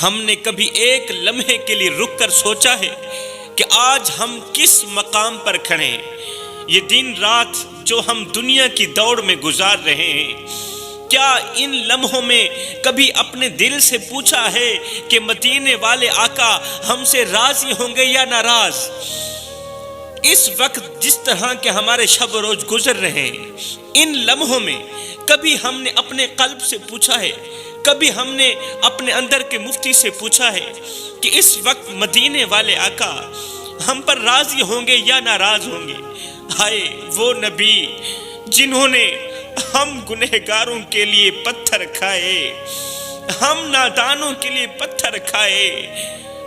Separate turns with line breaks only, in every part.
ہم نے کبھی ایک لمحے کے لیے رک کر سوچا ہے کہ آج ہم کس مقام پر کھڑے ہیں؟ یہ دن رات جو ہم دنیا کی دوڑ میں گزار رہے ہیں، کیا ان لمحوں میں کبھی اپنے دل سے پوچھا ہے کہ مدینے والے آقا ہم سے راضی ہوں گے یا ناراض؟ اس وقت جس طرح کے ہمارے شب و روز گزر رہے ہیں، ان لمحوں میں کبھی ہم نے اپنے قلب سے پوچھا ہے، کبھی ہم نے اپنے اندر کے مفتی سے پوچھا ہے کہ اس وقت مدینے والے آقا ہم پر راضی ہوں گے یا ناراض ہوں گے؟ ہائے وہ نبی جنہوں نے ہم گنہگاروں کے لیے پتھر کھائے، ہم نادانوں کے لیے پتھر کھائے،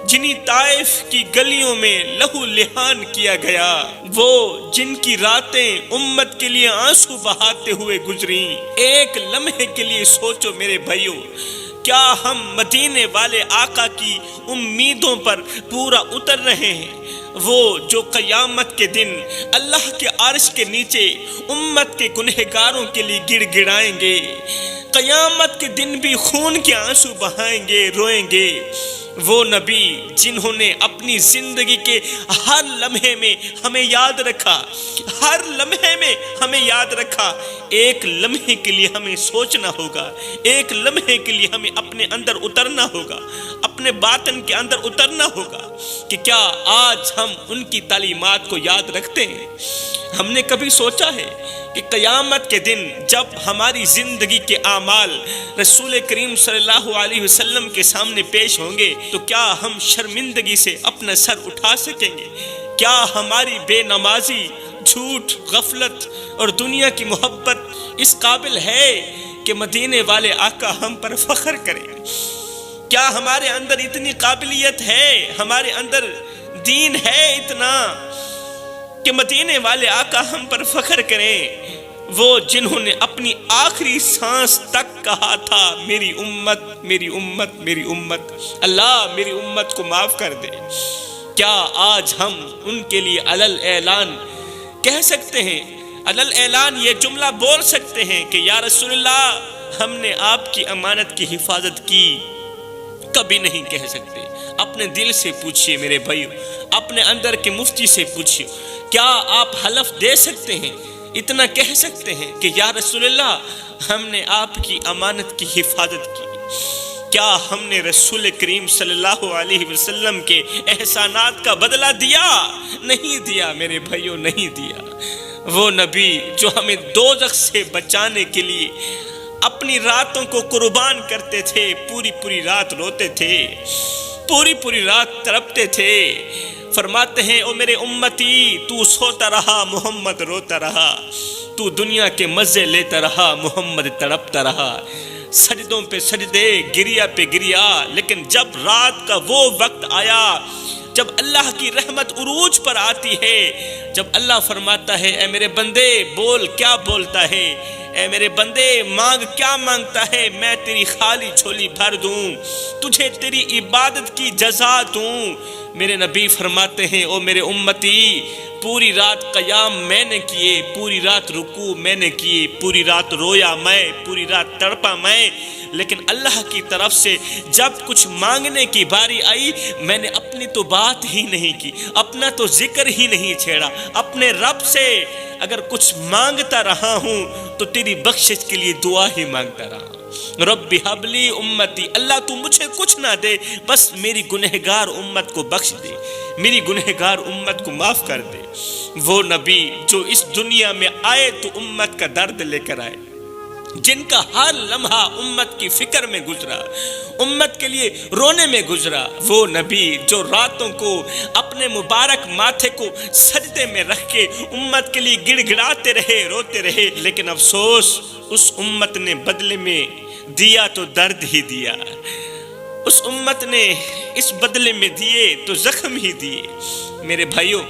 جنہی طائف کی گلیوں میں لہو لہان کیا گیا، وہ جن کی راتیں امت کے لیے آنسو بہاتے ہوئے گزری۔ ایک لمحے کے لیے سوچو میرے بھائیوں، کیا ہم مدینے والے آقا کی امیدوں پر پورا اتر رہے ہیں؟ وہ جو قیامت کے دن اللہ کے عرش کے نیچے امت کے گنہگاروں کے لیے گڑ گڑائیں گے، قیامت کے دن بھی خون کے آنسو بہائیں گے، روئیں گے۔ وہ نبی جنہوں نے اپنی زندگی کے ہر لمحے میں ہمیں یاد رکھا، ہر لمحے میں ہمیں یاد رکھا۔ ایک لمحے کے لیے ہمیں سوچنا ہوگا، ایک لمحے کے لیے ہمیں اپنے اندر اترنا ہوگا، اپنے باطن کے اندر اترنا ہوگا کہ کیا آج ہم ان کی تعلیمات کو یاد رکھتے ہیں؟ ہم نے کبھی سوچا ہے کہ قیامت کے دن جب ہماری زندگی کے اعمال رسول کریم صلی اللہ علیہ وسلم کے سامنے پیش ہوں گے تو کیا ہم شرمندگی سے اپنا سر اٹھا سکیں گے؟ کیا ہماری بے نمازی، جھوٹ، غفلت اور دنیا کی محبت اس قابل ہے کہ مدینے والے آقا ہم پر فخر کریں؟ کیا ہمارے اندر اتنی قابلیت ہے، ہمارے اندر دین ہے اتنا کہ مدینے والے آقا ہم پر فخر کریں؟ وہ جنہوں نے اپنی آخری سانس تک کہا تھا میری امت، میری امت، میری امت، اللہ میری امت کو معاف کر دے۔ کیا آج ہم ان کے لیے علل اعلان کہہ سکتے ہیں، علل اعلان یہ جملہ بول سکتے ہیں کہ یا رسول اللہ ہم نے آپ کی امانت کی حفاظت کی؟ کبھی نہیں کہہ سکتے۔ اپنے دل سے پوچھئے میرے بھائیو، اپنے اندر کے مفتی سے پوچھئے، کیا آپ حلف دے سکتے ہیں، اتنا کہہ سکتے ہیں کہ یا رسول اللہ ہم نے آپ کی امانت کی حفاظت کی؟ کیا ہم نے رسول کریم صلی اللہ علیہ وسلم کے احسانات کا بدلہ دیا؟ نہیں دیا میرے بھائیوں، نہیں دیا۔ وہ نبی جو ہمیں دوزخ سے بچانے کے لیے اپنی راتوں کو قربان کرتے تھے، پوری پوری رات روتے تھے، پوری پوری رات تڑپتے تھے، فرماتے ہیں او میرے امتی تو سوتا رہا، محمد روتا رہا، تو دنیا کے مزے لیتا رہا، محمد تڑپتا رہا، سجدوں پہ سجدے، گریا پہ گریا، لیکن جب رات کا وہ وقت آیا جب اللہ کی رحمت عروج پر آتی ہے، جب اللہ فرماتا ہے اے میرے بندے بول کیا بولتا ہے، اے میرے بندے مانگ کیا مانگتا ہے، میں تیری خالی جھولی بھر دوں، تجھے تیری عبادت کی جزا دوں۔ میرے نبی فرماتے ہیں او میرے امتی پوری رات قیام میں نے کیے، پوری رات رکوع میں نے کیے، پوری رات رویا میں، پوری رات تڑپا میں، لیکن اللہ کی طرف سے جب کچھ مانگنے کی باری آئی میں نے اپنی تو بات ہی نہیں کی، اپنا تو ذکر ہی نہیں چھیڑا، اپنے رب سے اگر کچھ مانگتا رہا ہوں تو تیری بخشش کے لیے دعا ہی مانگتا رہا ہوں۔ رب حب لی امتی، اللہ تو مجھے کچھ نہ دے، بس میری گنہگار امت کو بخش دے، میری گنہگار امت کو معاف کر دے۔ وہ نبی جو اس دنیا میں آئے تو امت کا درد لے کر آئے، جن کا ہر لمحہ امت کی فکر میں گزرا، امت کے لیے رونے میں گزرا، وہ نبی جو راتوں کو اپنے مبارک ماتھے کو سجدے میں رکھ کے امت کے لیے گڑ گڑاتے رہے، روتے رہے، لیکن افسوس اس امت نے بدلے میں دیا تو درد ہی دیا، اس امت نے اس بدلے میں دیے تو زخم ہی دیے۔ میرے بھائیوں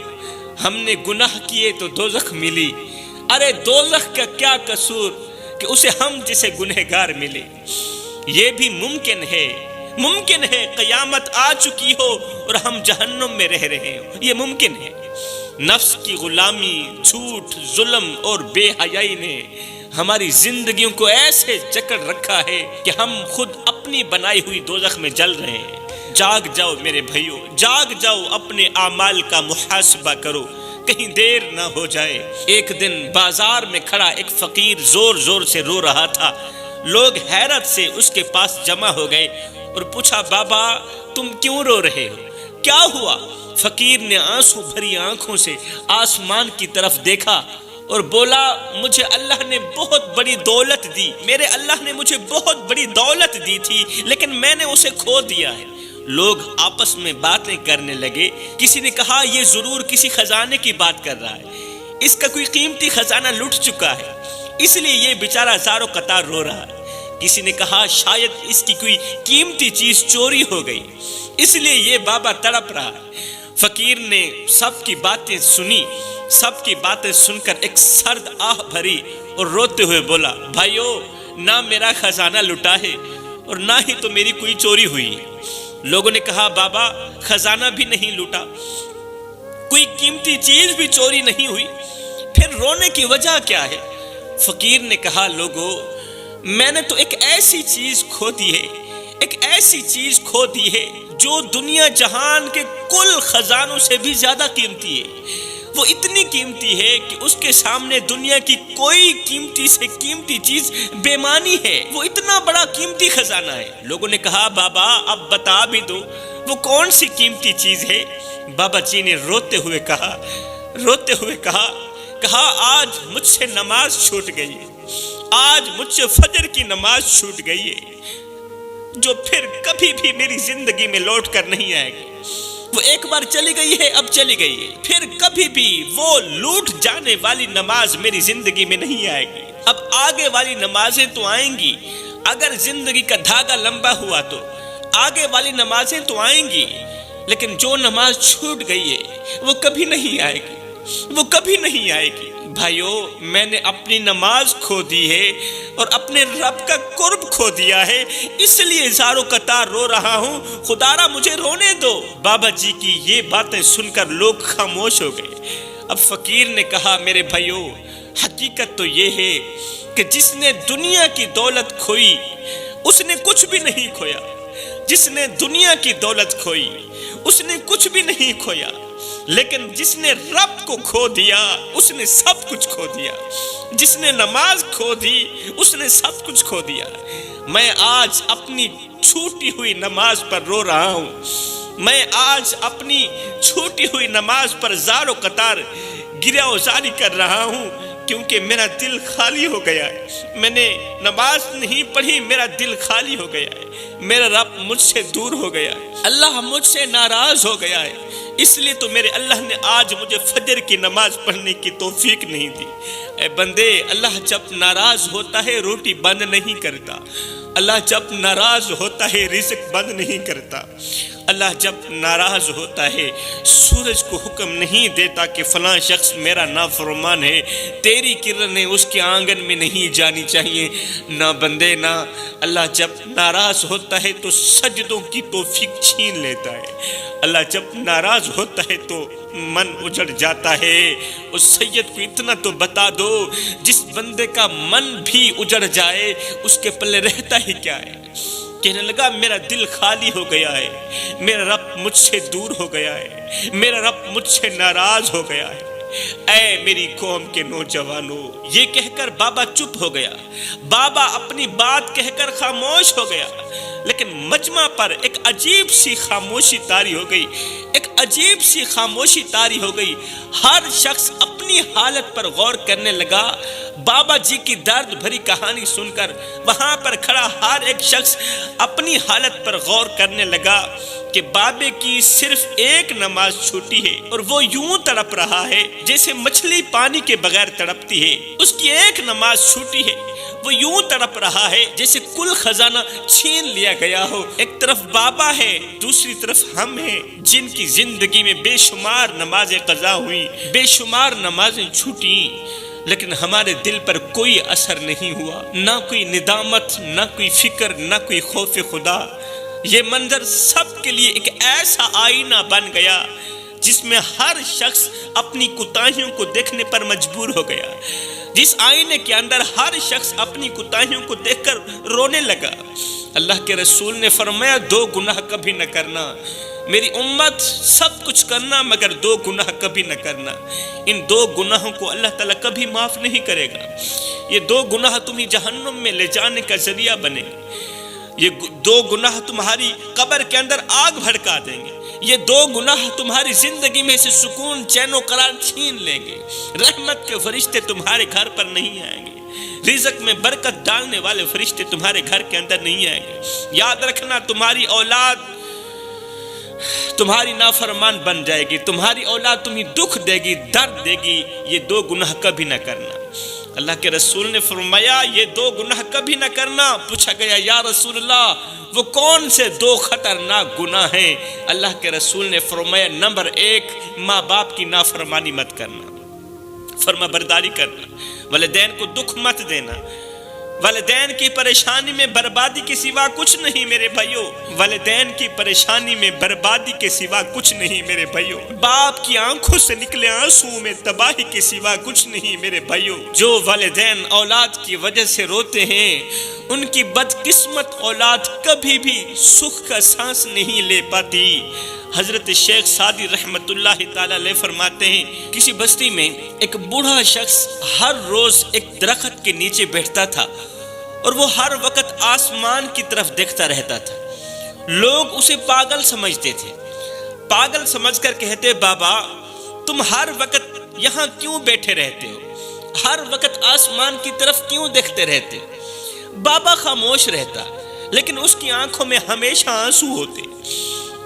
ہم نے گناہ کیے تو دوزخ ملی، ارے دوزخ کا کیا قصور کہ اسے ہم جسے گنہگار ملے؟ یہ بھی ممکن ہے، ممکن ہے قیامت آ چکی ہو اور ہم جہنم میں رہ رہے ہوں، یہ ممکن ہے۔ نفس کی غلامی، جھوٹ، ظلم اور بے حیائی نے ہماری زندگیوں کو ایسے جکڑ رکھا ہے کہ ہم خود اپنی بنائی ہوئی دوزخ میں جل رہے ہیں۔ جاگ جاؤ میرے بھائیو، جاگ جاؤ، اپنے اعمال کا محاسبہ کرو، کہیں دیر نہ ہو جائے۔ ایک دن بازار میں کھڑا ایک فقیر زور زور سے رو رہا تھا۔ لوگ حیرت سے اس کے پاس جمع ہو گئے اور پوچھا، بابا تم کیوں رو رہے ہو، کیا ہوا؟ فقیر نے آنسو بھری آنکھوں سے آسمان کی طرف دیکھا اور بولا، مجھے اللہ نے بہت بڑی دولت دی، میرے اللہ نے مجھے بہت بڑی دولت دی تھی، لیکن میں نے اسے کھو دیا ہے۔ لوگ آپس میں باتیں کرنے لگے۔ کسی نے کہا، یہ ضرور کسی خزانے کی بات کر رہا ہے، اس کا کوئی قیمتی خزانہ لٹ چکا ہے، اس لیے یہ بیچارہ زار و قطار رو رہا ہے۔ کسی نے کہا، شاید اس کی کوئی قیمتی چیز چوری ہو گئی، اس لیے یہ بابا تڑپ رہا ہے۔ فقیر نے سب کی باتیں سنی، سب کی باتیں سن کر ایک سرد آہ بھری اور روتے ہوئے بولا، بھائیو نہ میرا خزانہ لٹا ہے اور نہ ہی تو میری کوئی چوری ہوئی ہے۔ لوگوں نے کہا، بابا خزانہ بھی نہیں لوٹا، کوئی قیمتی چیز بھی چوری نہیں ہوئی، پھر رونے کی وجہ کیا ہے؟ فقیر نے کہا، لوگو میں نے تو ایک ایسی چیز کھو دی ہے، ایک ایسی چیز کھو دی ہے جو دنیا جہان کے کل خزانوں سے بھی زیادہ قیمتی ہے۔ وہ اتنی قیمتی ہے کہ اس کے سامنے دنیا کی کوئی قیمتی سے قیمتی چیز بے معنی ہے، وہ اتنا بڑا قیمتی خزانہ ہے۔ لوگوں نے کہا، بابا اب بتا بھی دو وہ کون سی قیمتی چیز ہے؟ بابا جی نے روتے ہوئے کہا، آج مجھ سے نماز چھوٹ گئی ہے، آج مجھ سے فجر کی نماز چھوٹ گئی ہے، جو پھر کبھی بھی میری زندگی میں لوٹ کر نہیں آئے گی۔ وہ ایک بار چلی گئی ہے، اب چلی گئی ہے، پھر کبھی بھی وہ لوٹ جانے والی نماز میری زندگی میں نہیں آئے گی۔ اب آگے والی نمازیں تو آئیں گی، اگر زندگی کا دھاگا لمبا ہوا تو آگے والی نمازیں تو آئیں گی، لیکن جو نماز چھوٹ گئی ہے وہ کبھی نہیں آئے گی، وہ کبھی نہیں آئے گی۔ بھائیو میں نے اپنی نماز کھو دی ہے اور اپنے رب کا قرب کھو دیا ہے، اس لیے زارو قطار رو رہا ہوں، خدا را مجھے رونے دو۔ بابا جی کی یہ باتیں سن کر لوگ خاموش ہو گئے۔ اب فقیر نے کہا، میرے بھائیو حقیقت تو یہ ہے کہ جس نے دنیا کی دولت کھوئی اس نے کچھ بھی نہیں کھویا، جس نے دنیا کی دولت کھوئی اس نے کچھ بھی نہیں کھویا، لیکن جس نے رب کو کھو دیا اس نے سب کچھ کھو دیا۔ جس نے نماز کھو دی اس نے سب کچھ کھو دیا۔ میں آج اپنی چھوٹی ہوئی نماز پر رو رہا ہوں، میں آج اپنی چھوٹی ہوئی نماز پر زار و قطار گریہ وزاری کر رہا ہوں، کیونکہ میرا دل خالی ہو گیا ہے۔ میں نے نماز نہیں پڑھی، میرا دل خالی ہو گیا ہے، میرا رب مجھ سے دور ہو گیا ہے، اللہ مجھ سے ناراض ہو گیا ہے، اس لیے تو میرے اللہ نے آج مجھے فجر کی نماز پڑھنے کی توفیق نہیں دی۔ اے بندے، اللہ جب ناراض ہوتا ہے روٹی بند نہیں کرتا، اللہ جب ناراض ہوتا ہے رزق بند نہیں کرتا، اللہ جب ناراض ہوتا ہے سورج کو حکم نہیں دیتا کہ فلاں شخص میرا نافرمان ہے، تیری کرنیں اس کے آنگن میں نہیں جانی چاہیے۔ نہ بندے نہ، اللہ جب ناراض ہوتا ہے تو سجدوں کی توفیق چھین لیتا ہے، اللہ جب ناراض ہوتا ہے تو من اجڑ جاتا ہے۔ اس سید کو اتنا تو بتا دو، جس بندے کا من بھی اجڑ جائے اس کے پلے رہتا ہی کیا ہے؟ کہنے لگا، میرا دل خالی ہو گیا ہے، میرا رب مجھ سے دور ہو گیا ہے، میرا رب مجھ سے ناراض ہو گیا ہے۔ اے میری قوم کے نوجوانوں، یہ کہہ کر بابا چپ ہو گیا، بابا اپنی بات کہہ کر خاموش ہو گیا، لیکن مجمع پر ایک عجیب سی خاموشی طاری ہو گئی، ایک عجیب سی خاموشی طاری ہو گئی۔ ہر شخص اپنی حالت پر غور کرنے لگا۔ بابا جی کی درد بھری کہانی سن کر وہاں پر کھڑا ہر ایک شخص اپنی حالت پر غور کرنے لگا کہ بابے کی صرف ایک نماز چھوٹی ہے اور وہ یوں تڑپ رہا ہے جیسے مچھلی پانی کے بغیر تڑپتی ہے۔ اس کی ایک نماز چھوٹی ہے، وہ یوں تڑپ رہا ہے جیسے کل خزانہ چھین لیا گیا ہو۔ ایک طرف بابا ہے، دوسری طرف ہم ہیں، جن کی زندگی میں بے شمار نمازیں قضا ہوئی، بے شمار نمازیں چھوٹی، لیکن ہمارے دل پر کوئی اثر نہیں ہوا، نہ کوئی ندامت، نہ کوئی فکر، نہ کوئی خوف خدا۔ یہ منظر سب کے لیے ایک ایسا آئینہ بن گیا جس میں ہر شخص اپنی کوتاہیوں کو دیکھنے پر مجبور ہو گیا۔ جس آئینے کے اندر ہر شخص اپنی کوتاہیوں کو دیکھ کر رونے لگا۔ اللہ کے رسول نے فرمایا 2 گناہ کبھی نہ کرنا، میری امت سب کچھ کرنا مگر 2 گناہ کبھی نہ کرنا۔ ان 2 گناہوں کو اللہ تعالیٰ کبھی معاف نہیں کرے گا۔ یہ 2 گناہ تمہیں جہنم میں لے جانے کا ذریعہ بنے گے۔ یہ 2 گناہ تمہاری قبر کے اندر آگ بھڑکا دیں گے۔ یہ 2 گناہ تمہاری زندگی میں سے سکون، چین و قرار چھین لیں گے۔ رحمت کے فرشتے تمہارے گھر پر نہیں آئیں گے، رزق میں برکت ڈالنے والے فرشتے تمہارے گھر کے اندر نہیں آئیں گے۔ یاد رکھنا، تمہاری اولاد تمہاری نافرمان بن جائے گی، تمہاری اولاد تمہیں دکھ دے گی، درد دے گی۔ یہ 2 گناہ کبھی نہ کرنا۔ اللہ کے رسول نے فرمایا یہ 2 گناہ کبھی نہ کرنا۔ پوچھا گیا یا رسول اللہ وہ کون سے 2 خطرناک گناہ ہیں؟ اللہ کے رسول نے فرمایا نمبر 1 ماں باپ کی نافرمانی مت کرنا، فرما برداری کرنا، والدین کو دکھ مت دینا۔ والدین کی پریشانی میں بربادی کے سوا کچھ نہیں میرے بھائیوں، والدین کی پریشانی میں بربادی کے سوا کچھ نہیں میرے بھائیوں۔ باپ کی آنکھوں سے نکلے آنسو میں تباہی کے سوا کچھ نہیں میرے بھائیوں۔ جو والدین اولاد کی وجہ سے روتے ہیں ان کی بدقسمت اولاد کبھی بھی سکھ کا سانس نہیں لے پاتی۔ حضرت شیخ سعدی رحمت اللہ تعالی علیہ فرماتے ہیں کسی بستی میں ایک بوڑھا شخص ہر روز ایک درخت کے نیچے بیٹھتا تھا اور وہ ہر وقت آسمان کی طرف دیکھتا رہتا تھا۔ لوگ اسے پاگل سمجھتے تھے، پاگل سمجھ کر کہتے بابا تم ہر وقت یہاں کیوں بیٹھے رہتے ہو، ہر وقت آسمان کی طرف کیوں دیکھتے رہتے ہو؟ بابا خاموش رہتا لیکن اس کی آنکھوں میں ہمیشہ آنسو ہوتے،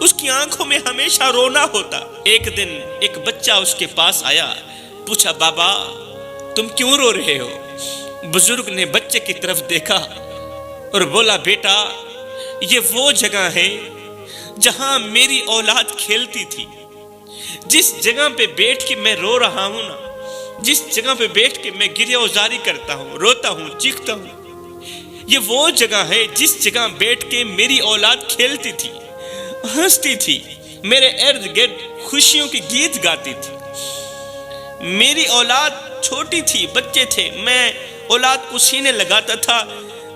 اس کی آنکھوں میں ہمیشہ رونا ہوتا۔ ایک دن ایک بچہ اس کے پاس آیا، پوچھا بابا تم کیوں رو رہے ہو؟ بزرگ نے بچے کی طرف دیکھا اور بولا بیٹا یہ وہ جگہ ہے جہاں میری اولاد کھیلتی تھی، جس جگہ پہ بیٹھ کے میں رو رہا ہوں نا، جس جگہ پہ بیٹھ کے میں گریہ وزاری کرتا ہوں، روتا ہوں، چیختا ہوں، یہ وہ جگہ ہے جس جگہ بیٹھ کے میری اولاد کھیلتی تھی، ہنستی تھی، میرے ارد گرد خوشیوں کی گیت گاتی تھی۔ میری اولاد چھوٹی تھی، بچے تھے، میں اولاد کو سینے لگاتا تھا،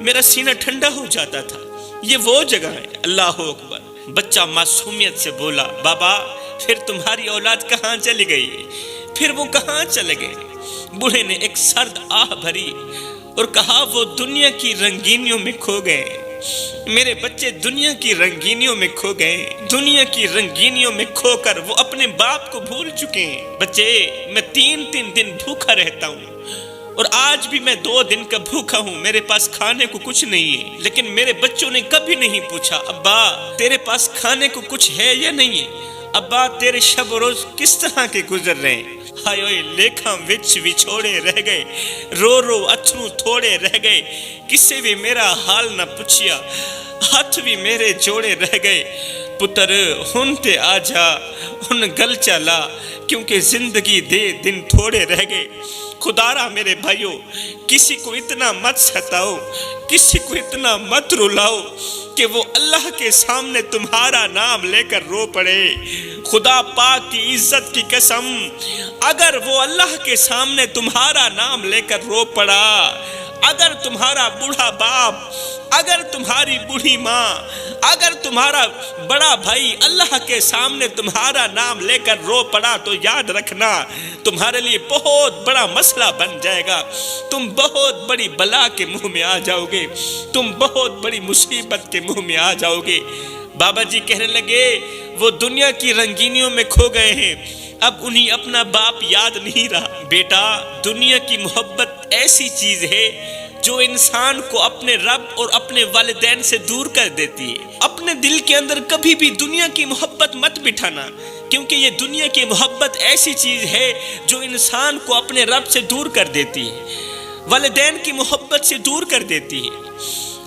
میرا سینہ ٹھنڈا ہو جاتا تھا، یہ وہ جگہ ہے۔ اللہ اکبر۔ بچہ معصومیت سے بولا بابا پھر تمہاری اولاد کہاں چلی گئی؟ پھر وہ کہاں چلے گئے؟ بوڑھے نے ایک سرد آہ بھری اور کہا وہ دنیا کی رنگینیوں میں کھو گئے، میرے بچے دنیا کی رنگینیوں میں کھو گئے، دنیا کی رنگینیوں میں کھو کر وہ اپنے باپ کو بھول چکے ہیں۔ بچے میں 3 دن بھوکا رہتا ہوں اور آج بھی میں 2 دن کا بھوکا ہوں، میرے پاس کھانے کو کچھ نہیں ہے، لیکن میرے بچوں نے کبھی نہیں پوچھا ابا تیرے پاس کھانے کو کچھ ہے یا نہیں ہے، ابا تیرے شب و روز کس طرح کے گزر رہے ہیں؟ ہائے اوئے لیکھاں وچ وچھوڑے رہ گئے، رو رو اتھرو تھوڑے رہ گئے، کسے بھی میرا حال نہ پوچھیا، ہاتھ بھی میرے جوڑے رہ گئے، پتر ہن تے آ جا ہن گل چلا، کیونکہ زندگی دے دن تھوڑے رہ گئے۔ خدا را میرے بھائیوں کسی کو اتنا مت ستاؤ، کسی کو اتنا مت رلاؤ کہ وہ اللہ کے سامنے تمہارا نام لے کر رو پڑے۔ خدا پاک کی عزت کی قسم اگر وہ اللہ کے سامنے تمہارا نام لے کر رو پڑا، اگر تمہارا بوڑھا باپ، اگر تمہاری بوڑھی ماں، اگر تمہارا بڑا بھائی اللہ کے سامنے تمہارا نام لے کر رو پڑا تو یاد رکھنا تمہارے لیے بہت بڑا مسئلہ بن جائے گا، تم بہت بڑی بلا کے منہ میں آ جاؤ گے، تم بہت بڑی مصیبت کے منہ میں آ جاؤ گے۔ بابا جی کہنے لگے وہ دنیا کی رنگینیوں میں کھو گئے ہیں، اب انہیں اپنا باپ یاد نہیں رہا۔ بیٹا دنیا کی محبت ایسی چیز ہے جو انسان کو اپنے رب اور اپنے والدین سے دور کر دیتی ہے۔ اپنے دل کے اندر کبھی بھی دنیا کی محبت مت بٹھانا، کیونکہ یہ دنیا کی محبت ایسی چیز ہے جو انسان کو اپنے رب سے دور کر دیتی ہے، والدین کی محبت سے دور کر دیتی ہے۔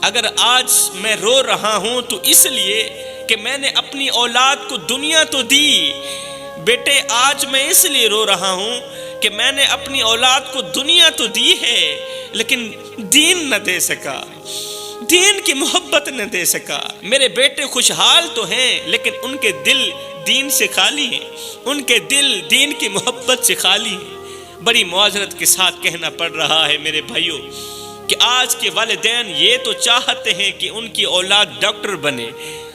اگر آج میں رو رہا ہوں تو اس لیے کہ میں نے اپنی اولاد کو دنیا تو دی، بیٹے آج میں اس لیے رو رہا ہوں کہ میں نے اپنی اولاد کو دنیا تو دی ہے لیکن دین نہ دے سکا، دین کی محبت نہ دے سکا۔ میرے بیٹے خوشحال تو ہیں لیکن ان کے دل دین سے خالی ہیں، ان کے دل دین کی محبت سے خالی ہیں۔ بڑی معذرت کے ساتھ کہنا پڑ رہا ہے میرے بھائیوں کہ آج کے والدین یہ تو چاہتے ہیں کہ ان کی اولاد ڈاکٹر بنے،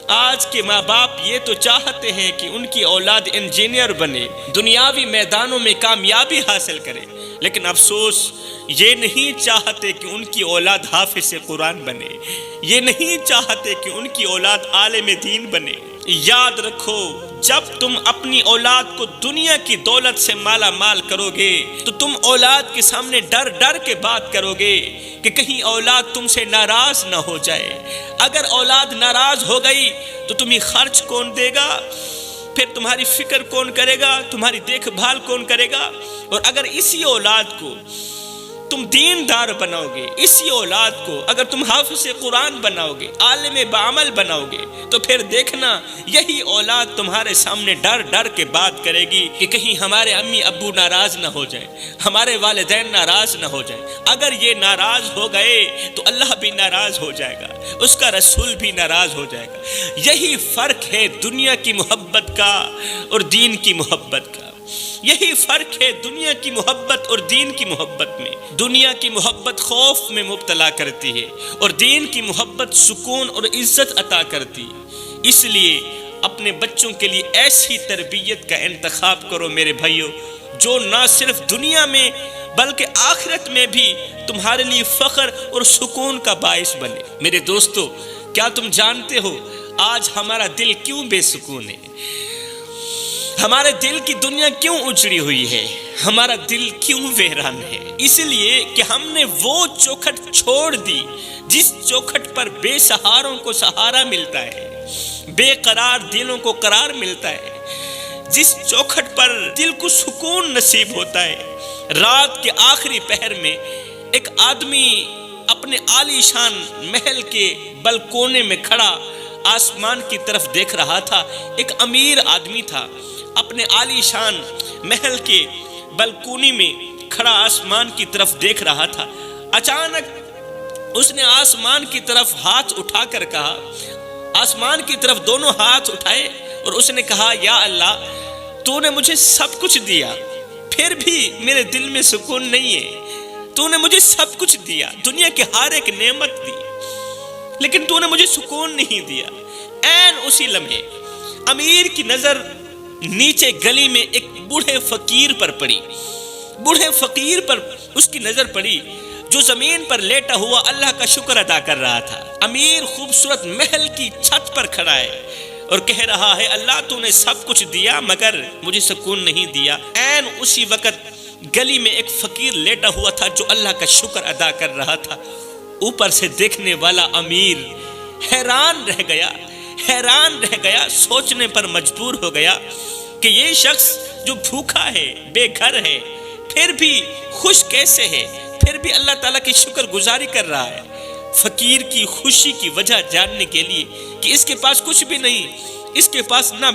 آج کے ماں باپ یہ تو چاہتے ہیں کہ ان کی اولاد انجینئر بنے، دنیاوی میدانوں میں کامیابی حاصل کرے، لیکن افسوس یہ نہیں چاہتے کہ ان کی اولاد حافظ قرآن بنے، یہ نہیں چاہتے کہ ان کی اولاد عالم دین بنے۔ یاد رکھو، جب تم اپنی اولاد کو دنیا کی دولت سے مالا مال کرو گے تو تم اولاد کے سامنے ڈر ڈر کے بات کرو گے کہ کہیں اولاد تم سے ناراض نہ ہو جائے۔ اگر اولاد ناراض ہو گئی تو تمہیں خرچ کون دے گا؟ پھر تمہاری فکر کون کرے گا؟ تمہاری دیکھ بھال کون کرے گا؟ اور اگر اسی اولاد کو تم دیندار بناؤ گے، اسی اولاد کو اگر تم حافظ قرآن بناؤ گے، عالم بعمل بناؤ گے، تو پھر دیکھنا یہی اولاد تمہارے سامنے ڈر ڈر کے بات کرے گی کہ کہیں ہمارے امی ابو ناراض نہ ہو جائے، ہمارے والدین ناراض نہ ہو جائے۔ اگر یہ ناراض ہو گئے تو اللہ بھی ناراض ہو جائے گا، اس کا رسول بھی ناراض ہو جائے گا۔ یہی فرق ہے دنیا کی محبت کا اور دین کی محبت کا، یہی فرق ہے دنیا کی محبت اور دین کی محبت میں۔ دنیا کی محبت خوف میں مبتلا کرتی ہے اور دین کی محبت سکون اور عزت عطا کرتی ہے۔ اس لیے اپنے بچوں کے لیے ایسی تربیت کا انتخاب کرو میرے بھائیوں جو نہ صرف دنیا میں بلکہ آخرت میں بھی تمہارے لیے فخر اور سکون کا باعث بنے۔ میرے دوستو، کیا تم جانتے ہو آج ہمارا دل کیوں بے سکون ہے؟ ہمارے دل کی دنیا کیوں اجڑی ہوئی ہے؟ ہمارا دل کیوں ویران ہے؟ اس لیے کہ ہم نے وہ چوکھٹ چھوڑ دی جس چوکھٹ پر بے سہاروں کو سہارا ملتا ہے، بے قرار دلوں کو قرار ملتا ہے، جس چوکھٹ پر دل کو سکون نصیب ہوتا ہے۔ رات کے آخری پہر میں ایک آدمی اپنے عالی شان محل کے بلکونے میں کھڑا آسمان کی طرف دیکھ رہا تھا۔ ایک امیر آدمی تھا، اپنے عالی شان محل کے بلکونی میں کھڑا آسمان کی طرف دیکھ رہا تھا۔ اچانک اس نے آسمان کی طرف ہاتھ اٹھا کر کہا، آسمان کی طرف دونوں ہاتھ اٹھائے اور اس نے کہا، یا اللہ، تو نے مجھے سب کچھ دیا، پھر بھی میرے دل میں سکون نہیں ہے۔ تو نے مجھے سب کچھ دیا، دنیا کی ہر ایک نعمت دی، لیکن تو نے مجھے سکون نہیں دیا۔ عین اسی لمحے امیر کی نظر نیچے گلی میں ایک بوڑھے فقیر پر پڑی، بوڑھے فقیر پر اس کی نظر پڑی جو زمین پر لیٹا ہوا اللہ کا شکر ادا کر رہا تھا۔ امیر خوبصورت محل کی چھت پر کھڑا ہے اور کہہ رہا ہے، اللہ تو نے سب کچھ دیا مگر مجھے سکون نہیں دیا۔ عین اسی وقت گلی میں ایک فقیر لیٹا ہوا تھا جو اللہ کا شکر ادا کر رہا تھا۔ اوپر سے دیکھنے والا امیر حیران رہ گیا، سوچنے پر مجبور ہو گیا کہ یہ شخص جو بھوکا ہے، بے گھر ہے، پھر بھی خوش کیسے ہے، پھر بھی اللہ تعالیٰ کی شکر گزاری کر رہا ہے۔ فقیر کی خوشی کی وجہ جاننے کے لیے کہ اس کے پاس کچھ بھی نہیں، اس کے پاس نہ